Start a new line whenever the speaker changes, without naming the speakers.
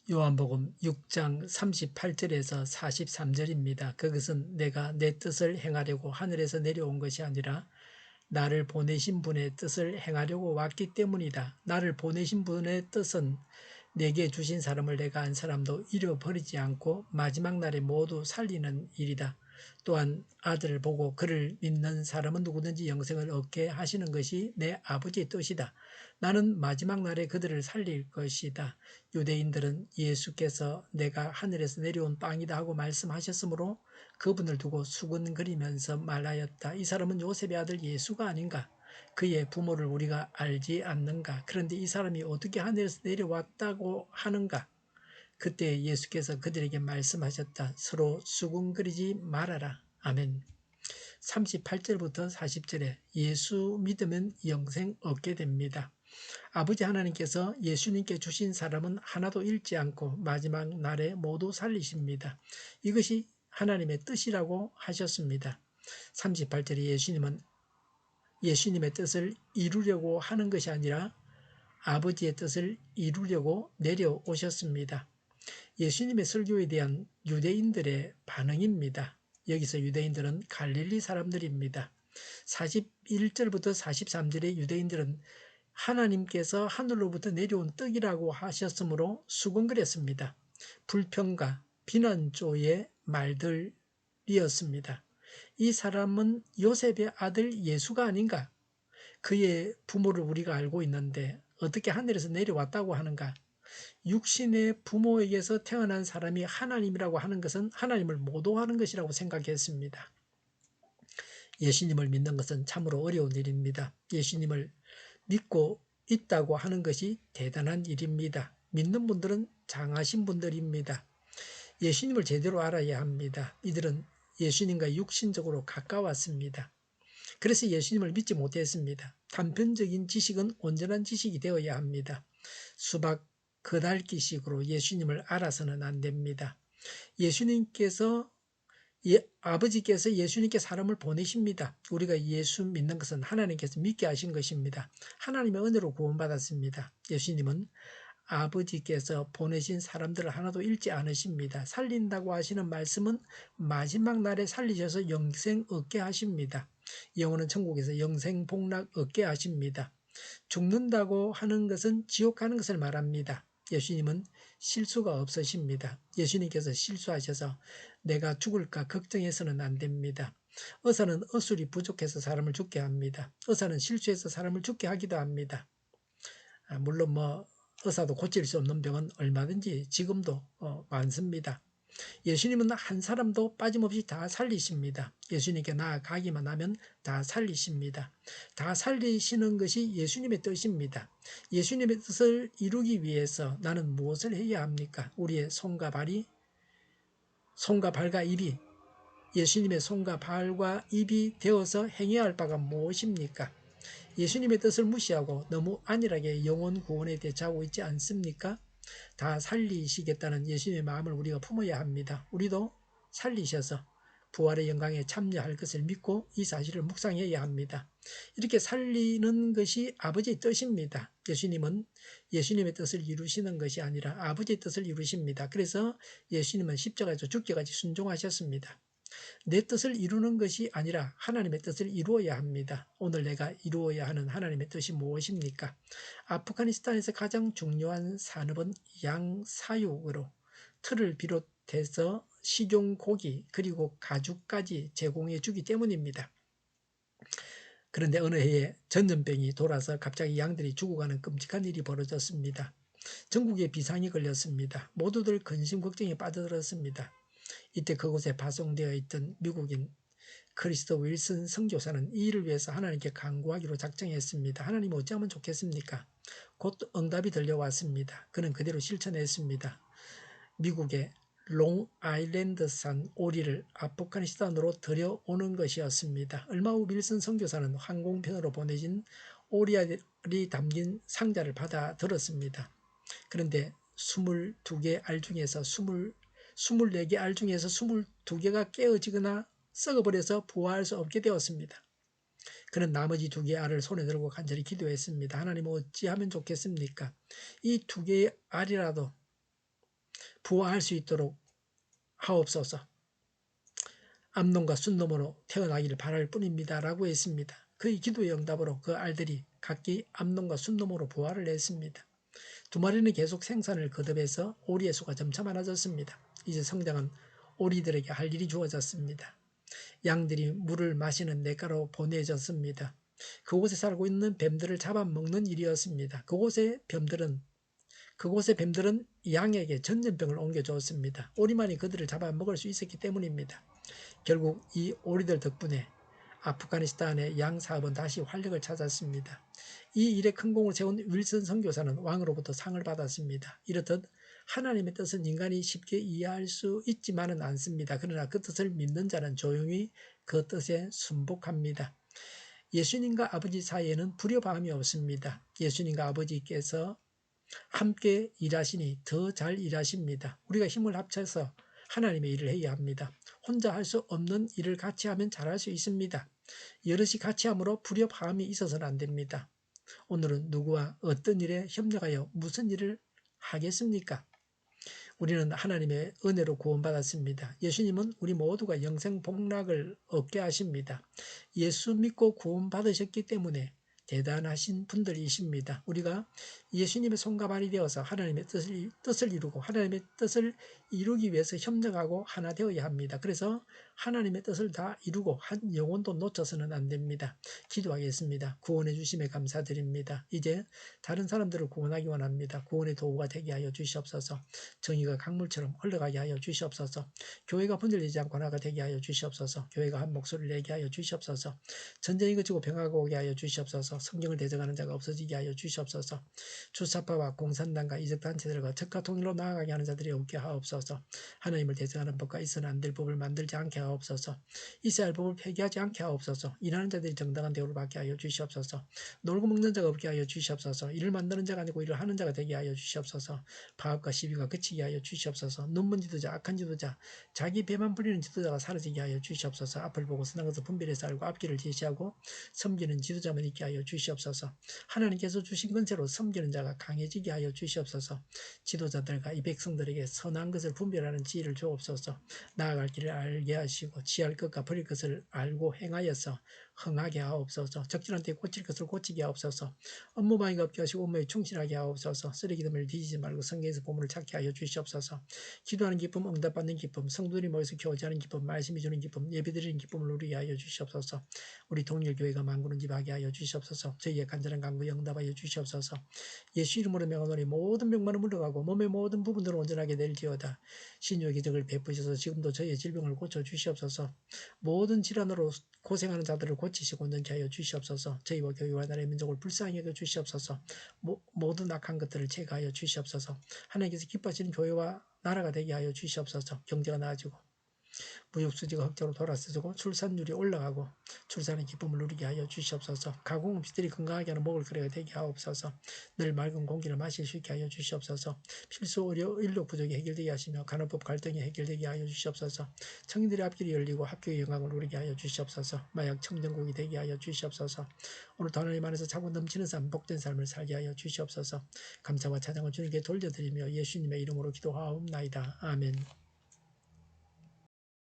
요한복음 6장 38절에서 43절입니다. 그것은 내가 내 뜻을 행하려고 하늘에서 내려온 것이 아니라 나를 보내신 분의 뜻을 행하려고 왔기 때문이다. 나를 보내신 분의 뜻은 내게 주신 사람을 내가 한 사람도 잃어버리지 않고 마지막 날에 모두 살리는 일이다. 또한 아들을 보고 그를 믿는 사람은 누구든지 영생을 얻게 하시는 것이 내 아버지의 뜻이다. 나는 마지막 날에 그들을 살릴 것이다. 유대인들은 예수께서 내가 하늘에서 내려온 빵이다 하고 말씀하셨으므로 그분을 두고 수군거리면서 말하였다. 이 사람은 요셉의 아들 예수가 아닌가? 그의 부모를 우리가 알지 않는가? 그런데 이 사람이 어떻게 하늘에서 내려왔다고 하는가? 그때 예수께서 그들에게 말씀하셨다. 서로 수군거리지 말아라. 아멘. 38절부터 40절에 예수 믿으면 영생 얻게 됩니다. 아버지 하나님께서 예수님께 주신 사람은 하나도 잃지 않고 마지막 날에 모두 살리십니다. 이것이 하나님의 뜻이라고 하셨습니다. 38절에 예수님의 뜻을 이루려고 하는 것이 아니라 아버지의 뜻을 이루려고 내려오셨습니다. 예수님의 설교에 대한 유대인들의 반응입니다. 여기서 유대인들은 갈릴리 사람들입니다. 41절부터 43절의 유대인들은 하나님께서 하늘로부터 내려온 떡이라고 하셨으므로 수군거렸습니다. 불평과 비난조의 말들이었습니다. 이 사람은 요셉의 아들 예수가 아닌가? 그의 부모를 우리가 알고 있는데 어떻게 하늘에서 내려왔다고 하는가? 육신의 부모에게서 태어난 사람이 하나님이라고 하는 것은 하나님을 모독하는 것이라고 생각했습니다. 예수님을 믿는 것은 참으로 어려운 일입니다. 예수님을 믿고 있다고 하는 것이 대단한 일입니다. 믿는 분들은 장하신 분들입니다. 예수님을 제대로 알아야 합니다. 이들은 예수님과 육신적으로 가까웠습니다. 그래서 예수님을 믿지 못했습니다. 단편적인 지식은 온전한 지식이 되어야 합니다. 수박 그달기식으로 예수님을 알아서는 안 됩니다. 아버지께서 예수님께 사람을 보내십니다. 우리가 예수 믿는 것은 하나님께서 믿게 하신 것입니다. 하나님의 은혜로 구원받았습니다. 예수님은 아버지께서 보내신 사람들을 하나도 잃지 않으십니다. 살린다고 하시는 말씀은 마지막 날에 살리셔서 영생 얻게 하십니다. 영혼은 천국에서 영생 복락 얻게 하십니다. 죽는다고 하는 것은 지옥 가는 것을 말합니다. 예수님은 실수가 없으십니다. 예수님께서 실수하셔서 내가 죽을까 걱정해서는 안 됩니다. 의사는 의술이 부족해서 사람을 죽게 합니다. 의사는 실수해서 사람을 죽게 하기도 합니다. 물론 의사도 고칠 수 없는 병은 얼마든지 지금도 많습니다. 예수님은 한 사람도 빠짐없이 다 살리십니다. 예수님께 나아가기만 하면 다 살리십니다. 다 살리시는 것이 예수님의 뜻입니다. 예수님의 뜻을 이루기 위해서 나는 무엇을 해야 합니까? 우리의 손과 발과 입이 예수님의 손과 발과 입이 되어서 행해야 할 바가 무엇입니까? 예수님의 뜻을 무시하고 너무 안일하게 영혼 구원에 대처하고 있지 않습니까? 다 살리시겠다는 예수님의 마음을 우리가 품어야 합니다. 우리도 살리셔서 부활의 영광에 참여할 것을 믿고 이 사실을 묵상해야 합니다. 이렇게 살리는 것이 아버지의 뜻입니다. 예수님은 예수님의 뜻을 이루시는 것이 아니라 아버지의 뜻을 이루십니다. 그래서 예수님은 십자가에서 죽기까지 순종하셨습니다. 내 뜻을 이루는 것이 아니라 하나님의 뜻을 이루어야 합니다. 오늘 내가 이루어야 하는 하나님의 뜻이 무엇입니까? 아프가니스탄에서 가장 중요한 산업은 양사육으로 틀을 비롯해서 식용 고기 그리고 가죽까지 제공해 주기 때문입니다. 그런데 어느 해에 전염병이 돌아서 갑자기 양들이 죽어가는 끔찍한 일이 벌어졌습니다. 전국에 비상이 걸렸습니다. 모두들 근심 걱정에 빠져들었습니다. 이때 그곳에 파송되어 있던 미국인 크리스토 윌슨 선교사는 이 일을 위해서 하나님께 간구하기로 작정했습니다. 하나님 어찌하면 좋겠습니까? 곧 응답이 들려왔습니다. 그는 그대로 실천했습니다. 미국의 롱아일랜드산 오리를 아프가니스탄으로 들여오는 것이었습니다. 얼마 후 윌슨 선교사는 항공편으로 보내진 오리알이 담긴 상자를 받아 들었습니다. 그런데 22개 알 중에서 24개 알 중에서 22개가 깨어지거나 썩어버려서 부화할 수 없게 되었습니다. 그는 나머지 2개의 알을 손에 들고 간절히 기도했습니다. 하나님 어찌하면 좋겠습니까? 이 2개의 알이라도 부화할 수 있도록 하옵소서. 암놈과 순놈으로 태어나기를 바랄 뿐입니다. 라고 했습니다. 그의 기도의 응답으로 그 알들이 각기 암놈과 순놈으로 부화를 했습니다. 두 마리는 계속 생산을 거듭해서 오리의 수가 점차 많아졌습니다. 이제 성장한 오리들에게 할 일이 주어졌습니다. 양들이 물을 마시는 냇가로 보내졌습니다. 그곳에 살고 있는 뱀들을 잡아먹는 일이었습니다. 그곳의 뱀들은 양에게 전염병을 옮겨주었습니다. 오리만이 그들을 잡아먹을 수 있었기 때문입니다. 결국 이 오리들 덕분에 아프가니스탄의 양 사업은 다시 활력을 찾았습니다. 이 일에 큰 공을 세운 윌슨 선교사는 왕으로부터 상을 받았습니다. 이렇듯 하나님의 뜻은 인간이 쉽게 이해할 수 있지만은 않습니다. 그러나 그 뜻을 믿는 자는 조용히 그 뜻에 순복합니다. 예수님과 아버지 사이에는 불협화음이 없습니다. 예수님과 아버지께서 함께 일하시니 더 잘 일하십니다. 우리가 힘을 합쳐서 하나님의 일을 해야 합니다. 혼자 할 수 없는 일을 같이 하면 잘할 수 있습니다. 여럿이 같이 함으로 불협화음이 있어서는 안 됩니다. 오늘은 누구와 어떤 일에 협력하여 무슨 일을 하겠습니까? 우리는 하나님의 은혜로 구원받았습니다. 예수님은 우리 모두가 영생 복락을 얻게 하십니다. 예수 믿고 구원받으셨기 때문에 대단하신 분들이십니다. 우리가 예수님의 손과 발이 되어서 하나님의 뜻을 이루고 하나님의 뜻을 이루기 위해서 협력하고 하나 되어야 합니다. 그래서 하나님의 뜻을 다 이루고 한 영혼도 놓쳐서는 안 됩니다. 기도하겠습니다. 구원해 주심에 감사드립니다. 이제 다른 사람들을 구원하기 원합니다. 구원의 도구가 되게 하여 주시옵소서. 정의가 강물처럼 흘러가게 하여 주시옵소서. 교회가 분열되지 않고 하나가 되게 하여 주시옵소서. 교회가 한 목소리를 내게 하여 주시옵소서. 전쟁이 그치고 평화가 오게 하여 주시옵소서. 성경을 대적하는 자가 없어지게 하여 주시옵소서. 주사파와 공산당과 이적단체들과 적과 통일로 나아가게 하는 자들이 없게 하옵소서. 하나님을 대적하는 법과 있어는 안 될 법을 만들지 않게 하옵소서. 있어야 할 법을 폐기하지 않게 하옵소서. 일하는 자들이 정당한 대우를 받게 하여 주시옵소서. 놀고 먹는 자가 없게 하여 주시옵소서. 일을 만드는 자가 아니고 일을 하는 자가 되게 하여 주시옵소서. 파업과 시비가 그치게 하여 주시옵소서. 눈먼 지도자, 악한 지도자, 자기 배만 부리는 지도자가 사라지게 하여 주시옵소서. 앞을 보고 선한 것을 분별해서 알고 앞길을 제시하고 섬기는 지도자만 있게 하여 주시옵소서. 하나님께서 주신 권세로 섬기는 자가 강해지게 하여 주시옵소서. 지도자들과 이 백성들에게 선한 것을 분별하는 지혜를 주옵소서. 나아갈 길을 알게 하시고 취할 것과 버릴 것을 알고 행하여서 흥하게 하옵소서. 적절한 때에 고칠 것을 고치게 하옵소서. 업무방해가 없게 하시고 업무에 충실하게 하옵소서. 쓰레기들을 뒤지지 말고 성경에서 보물을 찾게 하여 주시옵소서. 기도하는 기쁨, 응답받는 기쁨, 성도들이 모여서 교제하는 기쁨, 말씀이 주는 기쁨, 예배드리는 기쁨을 누리게 하여 주시옵소서. 우리 동일교회가 만구는 집 하게 하여 주시옵소서. 저희의 간절한 간구에 응답하여 주시옵소서. 예수 이름으로 명하노니 모든 병만은 물러가고 몸의 모든 부분들은 온전하게 될지어다. 신유의 기적을 베푸셔서 지금도 저희의 질병을 고쳐 주시옵소서. 모든 질환으로 고생하는 자들을 고치시고 온전케 하여 주시옵소서. 저희와 교회와 나라의 민족을 불쌍히 여겨 주시옵소서. 모든 악한 것들을 제거하여 주시옵소서. 하나님께서 기뻐하시는 교회와 나라가 되게 하여 주시옵소서. 경제가 나아지고 무역수지가 흑자로 돌아서고 출산율이 올라가고 출산의 기쁨을 누리게 하여 주시옵소서. 가공음식들이 건강하게 하는 먹을 거리가 되게 하옵소서. 늘 맑은 공기를 마실 수 있게 하여 주시옵소서. 필수 의료 인력 부족이 해결되게 하시며 간호법 갈등이 해결되게 하여 주시옵소서. 청인들의 앞길이 열리고 학교의 영광을 누리게 하여 주시옵소서. 마약 청정국이 되게 하여 주시옵소서. 오늘도 하나님 안에서 차고 넘치는 삶, 복된 삶을 살게 하여 주시옵소서. 감사와 찬양을 주님께 돌려드리며 예수님의 이름으로 기도하옵나이다. 아멘.